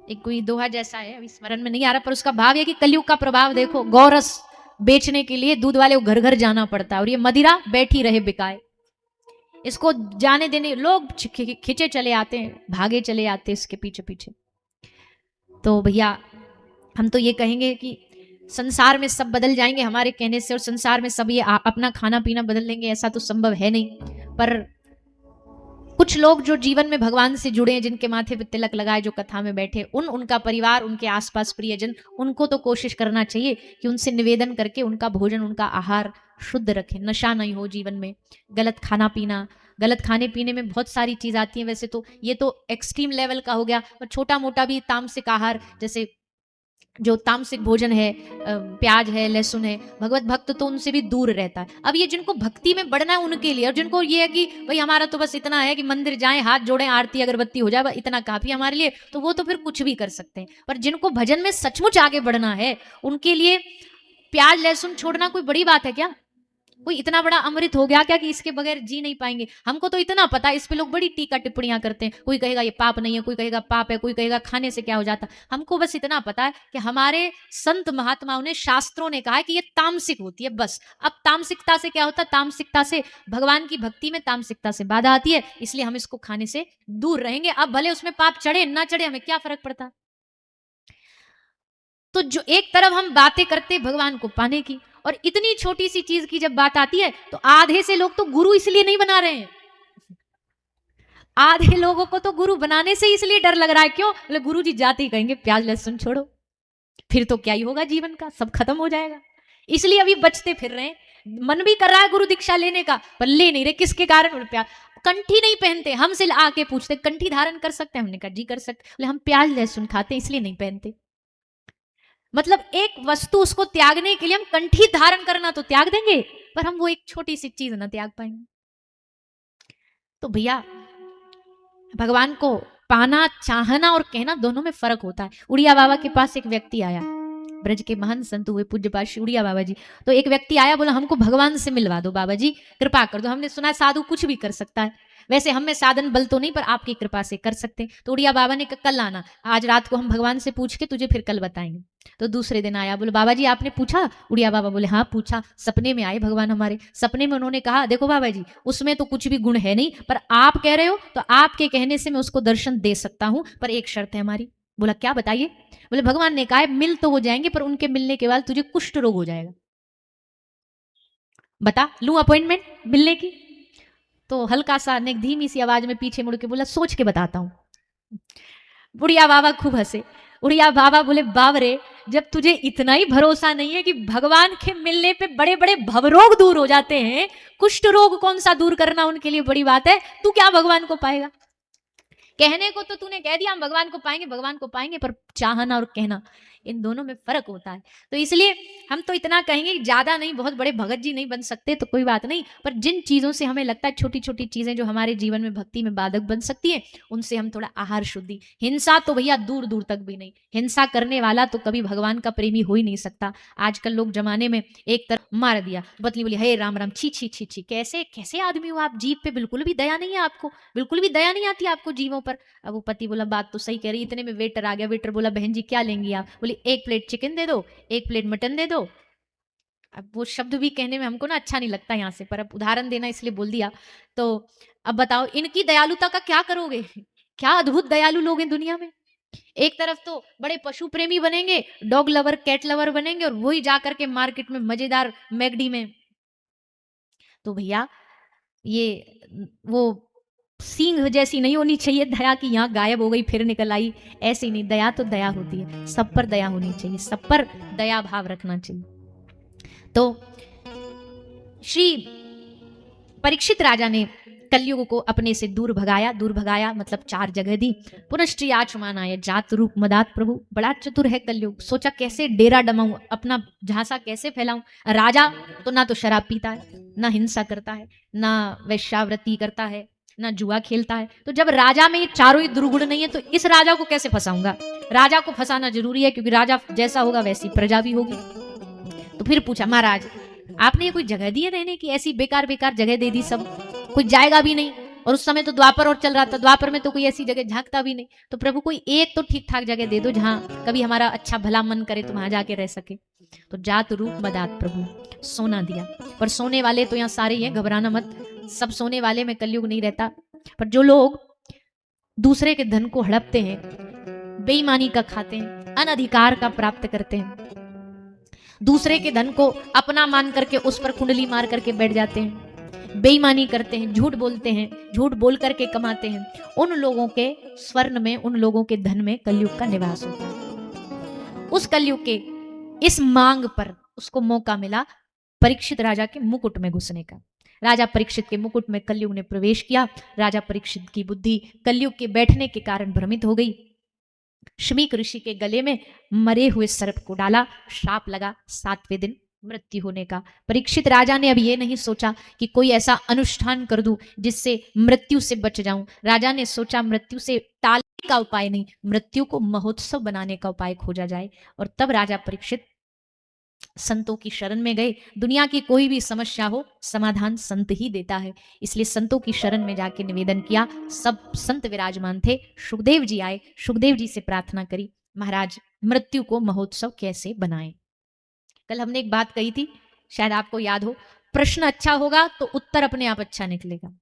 एक कोई दोहा जैसा है, अभी स्मरण में नहीं आ रहा, पर उसका भाव है कि कलयुग का प्रभाव देखो। गौरस बेचने के लिए दूध वाले को घर घर जाना पड़ता है, और ये मदिरा बैठी रहे बिकाए, इसको जाने देने लोग खिंचे चले आते हैं, भागे चले आते हैं इसके पीछे पीछे। तो भैया हम तो ये कहेंगे कि संसार में सब बदल जाएंगे हमारे कहने से, और संसार में सब ये अपना खाना पीना बदल लेंगे, ऐसा तो संभव है नहीं। पर कुछ लोग जो जीवन में भगवान से जुड़े हैं, जिनके माथे पे तिलक लगाए, जो कथा में बैठे, उनका परिवार, उनके आसपास प्रियजन, उनको तो कोशिश करना चाहिए कि उनसे निवेदन करके उनका भोजन, उनका आहार शुद्ध रखें, नशा नहीं हो जीवन में, गलत खाना पीना। गलत खाने पीने में बहुत सारी चीज आती है, वैसे तो ये तो एक्सट्रीम लेवल का हो गया, पर छोटा मोटा भी तामसिक आहार, जैसे जो तामसिक भोजन है, प्याज है, लहसुन है, भगवत भक्त तो उनसे भी दूर रहता है। अब ये जिनको भक्ति में बढ़ना है उनके लिए, और जिनको ये है कि भाई हमारा तो बस इतना है कि मंदिर जाएं, हाथ जोड़ें, आरती अगरबत्ती हो जाए, इतना काफी हमारे लिए, तो वो तो फिर कुछ भी कर सकते हैं। पर जिनको भजन में सचमुच आगे बढ़ना है, उनके लिए प्याज लहसुन छोड़ना कोई बड़ी बात है क्या? कोई इतना बड़ा अमृत हो गया क्या कि इसके बगैर जी नहीं पाएंगे? हमको तो इतना पता है, इस पे लोग बड़ी टीका टिप्पणियां करते हैं। कोई कहेगा ये पाप नहीं है, कोई कहेगा पाप है, कोई कहेगा खाने से क्या हो जाता। हमको बस इतना पता है कि हमारे संत महात्माओं ने, शास्त्रों ने कहा है कि ये तामसिक होती है बस। अब तामसिकता से क्या होता है? तामसिकता से भगवान की भक्ति में तामसिकता से बाधा आती है, इसलिए हम इसको खाने से दूर रहेंगे। अब भले उसमें पाप चढ़े ना चढ़े, हमें क्या फर्क पड़ता। तो जो एक तरफ हम बातें करते भगवान को पाने की, और इतनी छोटी सी चीज की जब बात आती है तो आधे से लोग तो गुरु इसलिए नहीं बना रहे हैं, आधे लोगों को तो गुरु बनाने से इसलिए डर लग रहा है। क्यों? बोले गुरु जी जाते ही कहेंगे प्याज लहसुन छोड़ो, फिर तो क्या ही होगा जीवन का, सब खत्म हो जाएगा। इसलिए अभी बचते फिर रहे हैं। मन भी कर रहा है गुरु दीक्षा लेने का, पर ले नहीं रहे। किसके कारण? बोले प्यार। कंठी नहीं पहनते, हमसे आके पूछते कंठी धारण कर सकते हैं? हमने कहा जी कर सकते। बोले हम प्याज लहसुन खाते हैं इसलिए नहीं पहनते। मतलब एक वस्तु उसको त्यागने के लिए हम कंठी धारण करना तो त्याग देंगे, पर हम वो एक छोटी सी चीज ना त्याग पाएंगे। तो भैया भगवान को पाना, चाहना और कहना दोनों में फर्क होता है। उड़िया बाबा के पास एक व्यक्ति आया, ब्रज के महान संत हुए पूज्यपाद श्री उड़िया बाबा जी। तो एक व्यक्ति आया, बोला हमको भगवान से मिलवा दो बाबा जी, कृपा कर दो। हमने सुना साधु कुछ भी कर सकता है, वैसे हम में साधन बल तो नहीं, पर आपकी कृपा से कर सकते हैं। तो उड़िया बाबा ने कहा कल आना, आज रात को हम भगवान से पूछ के तुझे फिर कल बताएंगे। तो दूसरे दिन आया, बोले बाबा जी आपने पूछा? उड़िया बाबा बोले हाँ पूछा, सपने में आए भगवान हमारे। सपने में उन्होंने कहा देखो बाबा जी उसमें तो कुछ भी गुण है नहीं, पर आप कह रहे हो तो आपके कहने से मैं उसको दर्शन दे सकता हूं, पर एक शर्त है हमारी। बोला क्या बताइए? बोले भगवान ने कहा मिल तो हो जाएंगे, पर उनके मिलने के बाद तुझे कुष्ठ रोग हो जाएगा। बता लूं अपॉइंटमेंट मिलने की? तो हल्का सा ने धीमी सी आवाज में पीछे मुड़ के बोला सोच के बताता हूं। बुढ़िया बाबा खूब हंसे। उड़िया बाबा बोले बाबरे, जब तुझे इतना ही भरोसा नहीं है कि भगवान के मिलने पे बड़े बड़े भवरोग दूर हो जाते हैं, कुष्ठ रोग कौन सा दूर करना उनके लिए बड़ी बात है, तू क्या भगवान को पाएगा? कहने को तो तूने कह दिया हम भगवान को पाएंगे, भगवान को पाएंगे, पर चाहना और कहना इन दोनों में फर्क होता है। तो इसलिए हम तो इतना कहेंगे कि ज्यादा नहीं, बहुत बड़े भगत जी नहीं बन सकते तो कोई बात नहीं, पर जिन चीजों से हमें लगता है छोटी छोटी चीजें जो हमारे जीवन में भक्ति में बाधक बन सकती है, उनसे हम थोड़ा आहार शुद्धि। हिंसा तो भैया दूर दूर तक भी नहीं, हिंसा करने वाला तो कभी भगवान का प्रेमी हो ही नहीं सकता। आजकल लोग जमाने में एक तरफ मार दिया, बतली बोली हे राम राम, छी छी छी छी, कैसे कैसे आदमी हो आप, जीव पे बिल्कुल भी दया नहीं है आपको, बिल्कुल भी दया नहीं आती आपको जीवों पर। अब वो पति बोला बात तो सही कह रही। इतने में वेटर आ गया। वेटर बोला बहन जी क्या लेंगी आप? बोली एक प्लेट चिकन दे दो, एक प्लेट मटन दे दो। अब वो शब्द भी कहने में हमको ना अच्छा नहीं लगता यहाँ से, पर अब उदाहरण देना इसलिए बोल दिया। तो अब बताओ इनकी दयालुता का क्या करोगे? क्या अद्भुत दयालु लोग हैं दुनिया में। एक तरफ तो बड़े पशु प्रेमी बनेंगे, डॉग लवर कैट लवर बनेंगे, और वही जाकर के मार्केट में मजेदार मैगडी में। तो भैया ये वो सींग जैसी नहीं होनी चाहिए दया की यहाँ गायब हो गई फिर निकल आई, ऐसी नहीं। दया तो दया होती है, सब पर दया होनी चाहिए, सब पर दया भाव रखना चाहिए। तो श्री परीक्षित राजा ने कलयुग को अपने से दूर भगाया। दूर भगाया मतलब 4 जगह दी। पुनश्च आचमान आय जात रूप मदात प्रभु। बड़ा चतुर है कलयुग, सोचा कैसे डेरा डमाऊं, अपना झांसा कैसे फैलाऊं। राजा तो ना तो शराब पीता है, ना हिंसा करता है, ना वैश्यावृत्ति करता है, ना जुआ खेलता है। तो जब राजा में ये चारों ही दुर्गुण नहीं है, तो इस राजा को कैसे फंसाऊंगा? राजा को फंसाना जरूरी है, क्योंकि राजा जैसा होगा वैसी प्रजा भी होगी। तो फिर पूछा महाराज आपने ये कोई जगह दी है रहने की? ऐसी बेकार बेकार जगह दे दी, सब कोई जाएगा भी नहीं। और उस समय तो द्वापर और चल रहा था, द्वापर में तो कोई ऐसी जगह झांकता भी नहीं। तो प्रभु कोई एक तो ठीक ठाक जगह दे दो जहां कभी हमारा अच्छा भला मन करे तो वहां जाके रह सके। तो जात रूप मदात प्रभु, सोना दिया। पर सोने वाले तो यहाँ सारे ही हैं, घबराना मत, सब सोने वाले में कलयुग नहीं रहता। पर जो लोग दूसरे के धन को हड़पते हैं, बेईमानी का खाते हैं, अनधिकार का प्राप्त करते हैं, दूसरे के धन को अपना मान करके उस पर कुंडली मार करके बैठ जाते हैं, बेईमानी करते हैं, झूठ बोलते हैं, झूठ बोल करके कमाते हैं, उन लोगों के स्वर्ण में, उन लोगों के धन में कलयुग का निवास होता है। उस कलयुग के इस मांग पर उसको मौका मिला परीक्षित राजा के मुकुट में घुसने का। राजा परीक्षित के मुकुट में कलयुग ने प्रवेश किया। राजा परीक्षित की बुद्धि कलयुग के बैठने के कारण भ्रमित हो गई। शमीक ऋषि के गले में मरे हुए सर्प को डाला, श्राप लगा 7वें दिन मृत्यु होने का। परीक्षित राजा ने अब ये नहीं सोचा कि कोई ऐसा अनुष्ठान कर दूं जिससे मृत्यु से बच जाऊं। राजा ने सोचा मृत्यु से टालने का उपाय नहीं, मृत्यु को महोत्सव बनाने का उपाय खोजा जाए। और तब राजा परीक्षित संतों की शरण में गए। दुनिया की कोई भी समस्या हो समाधान संत ही देता है, इसलिए संतों की शरण में जाके निवेदन किया। सब संत विराजमान थे। सुखदेव जी आए, सुखदेव जी से प्रार्थना करी महाराज मृत्यु को महोत्सव कैसे बनाएं। कल हमने एक बात कही थी, शायद आपको याद हो, प्रश्न अच्छा होगा तो उत्तर अपने आप अच्छा निकलेगा।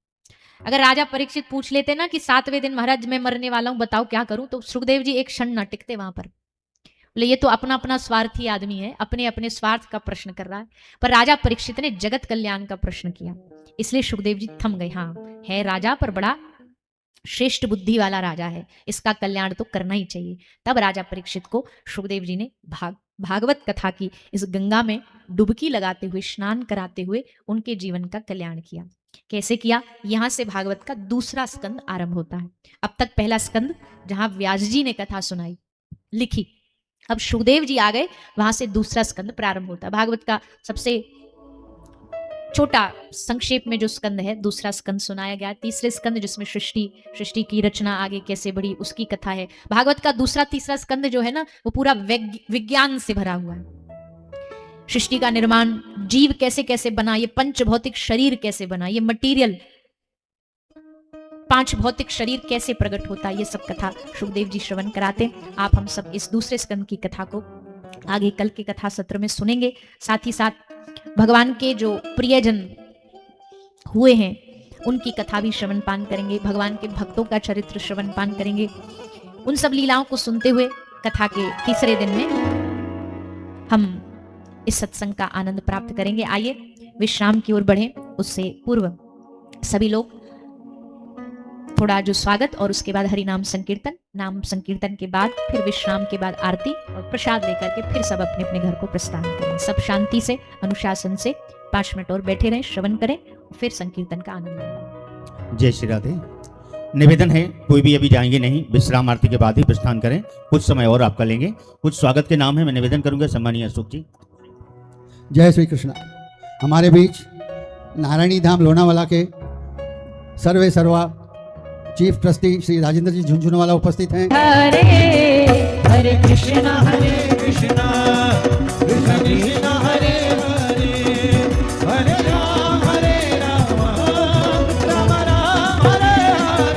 अगर राजा परीक्षित पूछ लेते ना कि 7वें दिन महाराज मैं मरने वाला हूं बताओ क्या करूं, तो सुखदेव जी एक क्षण न टिकते वहां पर। बोले ये तो अपना अपना स्वार्थी आदमी है, अपने अपने स्वार्थ का प्रश्न कर रहा है। पर राजा परीक्षित ने जगत कल्याण का प्रश्न किया, इसलिए सुखदेव जी थम गए। हाँ है राजा पर बड़ा श्रेष्ठ बुद्धि वाला राजा है, इसका कल्याण तो करना ही चाहिए। तब राजा परीक्षित को सुखदेव जी ने भागवत कथा की इस गंगा में डुबकी लगाते हुए, स्नान कराते हुए उनके जीवन का कल्याण किया। कैसे किया? यहां से भागवत का दूसरा स्कंद आरंभ होता है। अब तक पहला स्कंद जहां व्यास जी ने कथा सुनाई, लिखी, अब सुखदेव जी आ गए, वहां से दूसरा स्कंद प्रारंभ होता है। भागवत का सबसे छोटा संक्षेप में जो स्कंद है, दूसरा स्कंद सुनाया गया। तीसरे स्कंद जिसमें सृष्टि की रचना आगे कैसे बढ़ी उसकी कथा है। भागवत का दूसरा तीसरा स्कंद जो है ना, वो पूरा विज्ञान से भरा हुआ है। सृष्टि का निर्माण, जीव कैसे कैसे बना, ये पंच भौतिक शरीर कैसे बना, ये मटीरियल 5 भौतिक शरीर कैसे प्रकट होता है, ये सब कथा सुखदेव जी श्रवण कराते। आप हम सब इस दूसरे स्कंद की कथा को आगे कल के कथा सत्र में सुनेंगे। साथ ही साथ भगवान के जो प्रियजन हुए हैं उनकी कथा भी श्रवण पान करेंगे, भगवान के भक्तों का चरित्र श्रवण पान करेंगे। उन सब लीलाओं को सुनते हुए कथा के तीसरे दिन में हम इस सत्संग का आनंद प्राप्त करेंगे। आइए विश्राम की ओर बढ़ें, उससे पूर्व सभी लोग थोड़ा जो स्वागत और उसके बाद हरि नाम संकीर्तन, नाम संकीर्तन के बाद फिर विश्राम के बाद आरती और प्रसाद लेकर के फिर सब अपने अपने घर को प्रस्थान करें। सब शांति से, अनुशासन से 5 मिनट और बैठे रहें, श्रवण करें, फिर संकीर्तन का आनंद लें। जय श्री राधे। निवेदन है, कोई भी अभी जाएंगे नहीं, विश्राम आरती के बाद ही प्रस्थान करें। कुछ समय और आपका लेंगे। कुछ स्वागत के नाम है, मैं निवेदन करूंगा। सम्मानीय अशोक जी। जय श्री कृष्ण। हमारे बीच नारायणी धाम लोनावाला के सर्वे सर्वा चीफ ट्रस्टी श्री राजेंद्र जी झुंझुनवाला उपस्थित हैं। हरे हरे कृष्णा हरे कृष्णा कृष्ण कृष्ण हरे हरे हरे राम राम राम हरे हरे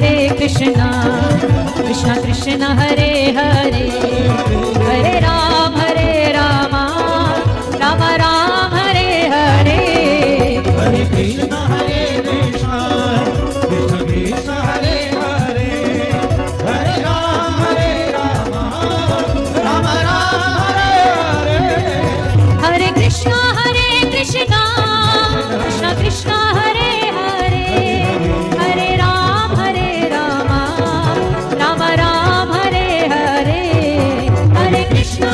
हरे कृष्णा कृष्ण कृष्ण हरे हरे हरे राम राम राम हरे हरे हरे कृष्ण कृष्ण कृष्ण हरे हरे हरे राम राम राम हरे हरे हरे कृष्णा कृष्ण कृष्ण हरे हरे हरे राम राम राम हरे हरे हरे कृष्णा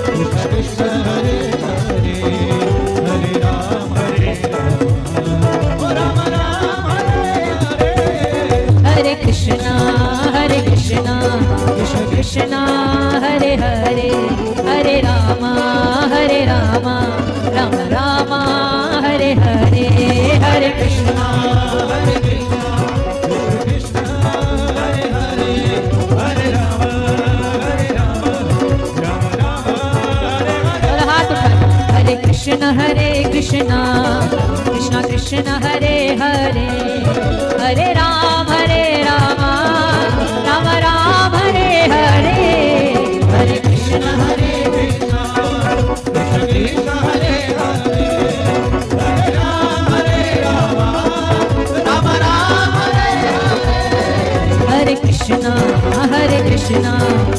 कृष्ण कृष्ण हरे हरे हरे राम राम राम हरे हरे हरे कृष्णा कृष्ण कृष्ण हरे हरे हरे राम राम राम हरे हरे हरे कृष्णा कृष्ण हरे हरे हरे राम राम और हाथ उठा। हरे कृष्ण कृष्ण कृष्ण हरे हरे हरे राम राम राम हरे हरे हरे कृष्ण कृष्ण कृष्ण हरे हरे हरे राम राम राम हरे हरे हरे कृष्ण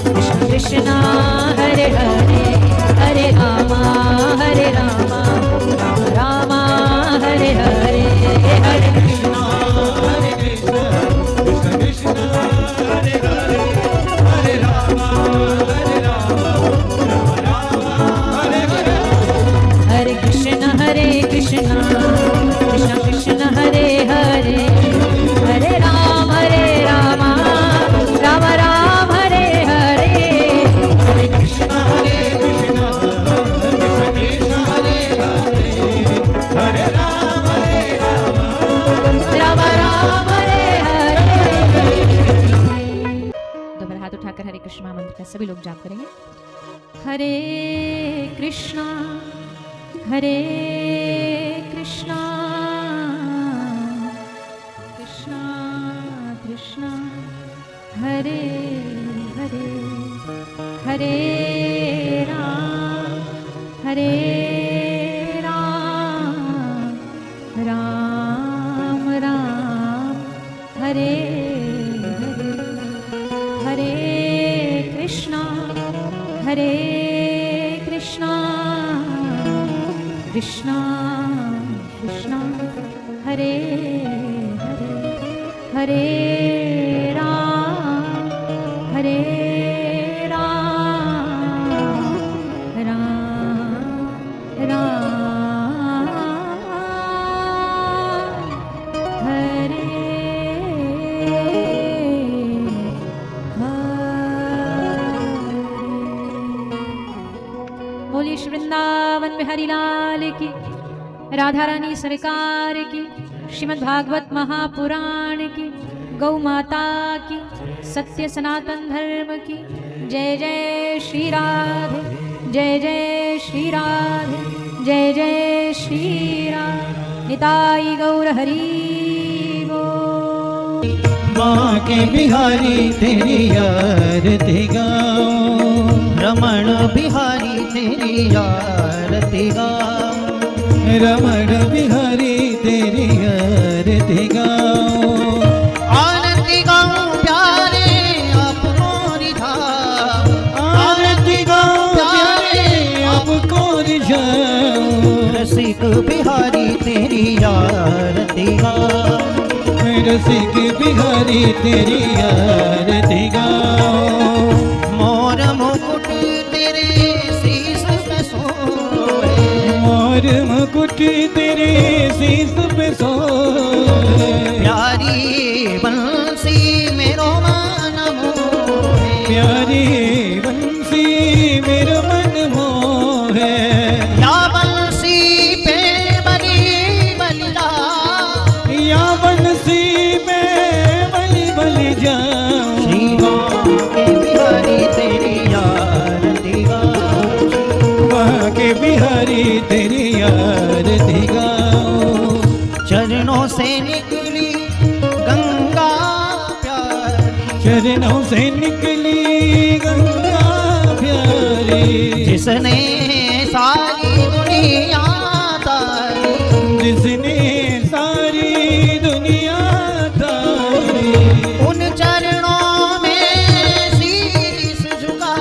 कृष्ण कृष्ण हरे हरे हरे राम राम हरे हरे हरे कृष्ण कृष्ण कृष्ण हरे हरे हरे राम राम हरे हरे हरे कृष्ण कृष्ण कृष्ण हरे हरे हरे राम राम राम हरे हरे हरे कृष्ण कृष्ण कृष्ण हरे हरे हरे राम राम राम हरे हरे। दोबारा हाथ उठाकर हरे कृष्ण महामंत्र का सभी लोग जाप करेंगे। हरे कृष्णा कृष्णा कृष्णा कृष्णा हरे हरे हरे राम राम राम हरे हरे हरे कृष्णा कृष्णा कृष्णा हरे हरे हरे राम राम राम हरे बोलिए श्री वृंदावन बिहारी लाल की, राधा रानी सरकार की, श्रीमद् भागवत महापुराण की, गौ माता की, सत्य सनातन धर्म की। जय जय श्री राधे, जय जय श्री राधे, जय जय श्री राधे। निताई गौर हरि बोल। माँ के बिहारी तेरी आरती गाओ, रमण बिहारी तेरी आरती गाओ, रमण बिहारी तेरी आरती गाओ। आरती गाओ प्यारे आपको रिझाओ, आरती गाओ प्यारे आपको रिझाओ। रसिक बिहारी तेरी आरती गाओ, रसिक बिहारी तेरी आरती गाओ। मोर मुकुट तेरे शीश पे सोए, मोर मुकुट तेरे शीश पे सोए। प्यारी बंसी मेरो मन मोहे, प्यारी बंसी मेरा मन मोहे। या बंसी पे बली बलि जा, या बंसी में बलि बलि जाऊं। श्री माँ के बिहारी तेरी आरती गाओ, वहाँ के बिहारी तेरी आरती गाओ। चरणों से निकली गंगा प्यारी, चरणों से निकली गंगा प्यारी। जिसने सारी दुनिया तारी, जिसने सारी दुनिया तारी। उन चरणों में शीश झुका,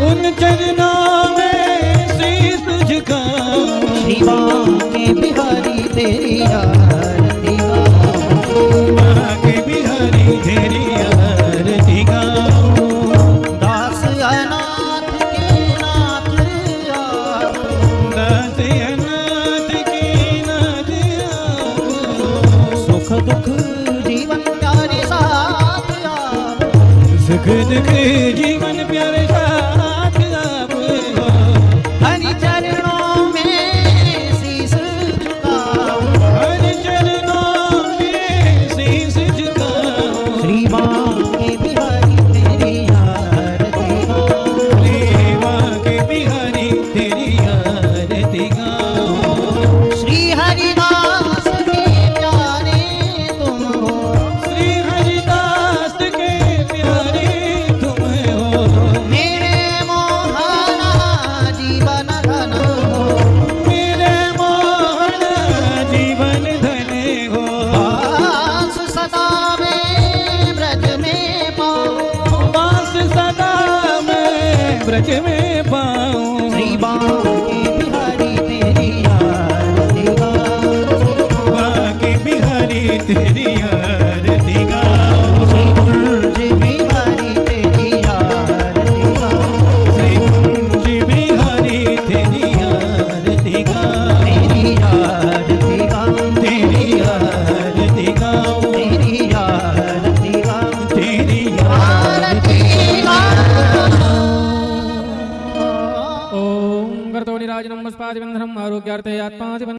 उन चरणों में शीश झुकाओ। श्री माँ के बिहारी तेरी आरती गाओ, माँ के बिहारी तेरी आरती गाओ। दास अनाथ के नाथ आप, दास अनाथ के नाथ आप। सुख दुख जीवन प्यारे साथ आप, सुख दुख जीवन प्यारे साथ आप। हरि चरणों में शीश झुकाओ, हर चरणों में शीश झुकाओ। श्री माँ के बिहारी तेरी आरती गाओ, माँ के बिहारी तेरी आरती गाओ। श्री हरिदास के प्यारे तुम हो, श्री हरिदास के प्यारे तुम हो। मेरे मोहना जीवन धन हो, मेरे मोहन जीवन धन हो। वास सदा में ब्रज में पाऊं, वास सदा मैं ब्रज में पाऊं। श्री माँ के बिहारी तेरी आरती गाओ, माँ के बिहारी तेरी आरती गाओ। श्री कुंज बिहारी तेरी आरती गाओ, श्री कुंज बिहारी तेरी आरती गाओ। तेरी आरती गाओ, तेरी आरती गाओ। तेरी आरती गाओ, तेरी आरती गाओ। ओम कर्तो निराजनं वस्पादिबन्धनम् आरोग्यार्थे आत्मादिबन्धनम्